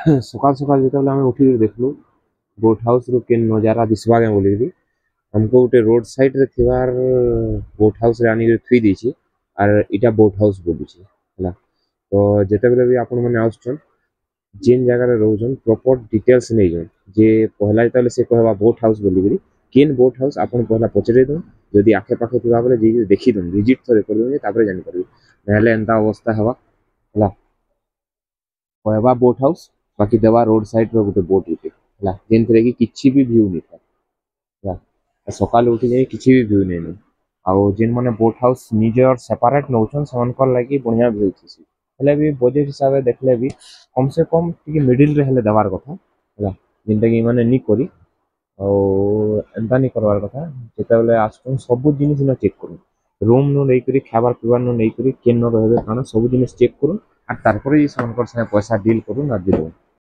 सकाल सकाल जिते आम उठ देखलु बोट हाउस रु केन नजारा दिसवा के बोली हमको गोटे रोड साइड रे थिबार बोट हाउस रे आनी थुई देछि आर इटा बोट हाउस बोलुछि हला। तो जेते बेले भी आपण माने आउछन जेन जगह रे रहउछन प्रॉपर डिटेल्स नै जन जे पहला जेते से कहबा बोट हाउस बोली गरी केन बोट हाउस आपण पहला पचरे दो जदी आखे पाखे थिबा बेले जे देखि दन विजिट थरे कर दो तापर जानि परबे नहले एंता अवस्था हवा हला। कहबा बोट हाउस बाकी देवा रोड साइड रो गोटे बोट उठे हला जेन थरे कि किछि भी व्यू नै था सकाल उठी जाई किछि भी व्यू नै आउ जेन माने बोट हाउस निजर सेपरेट नउछन सेमानकर लागि बढ़िया व्यू थिसी हेले भी बजट हिसाब से देखले भी कम से कम टिके मिडिल रे हेले दबार कथा हला जेनटा कि माने नी करी एंता नहीं करवार कथा जेते बेले आसुन सब जिनिस न चेक करू रूम नु नै करी खाबार पिबार नु नै करी केन न रहबे काना सब जिनिस चेक करू आ तार पर ई सनकर से पैसा डील करू ना दिलो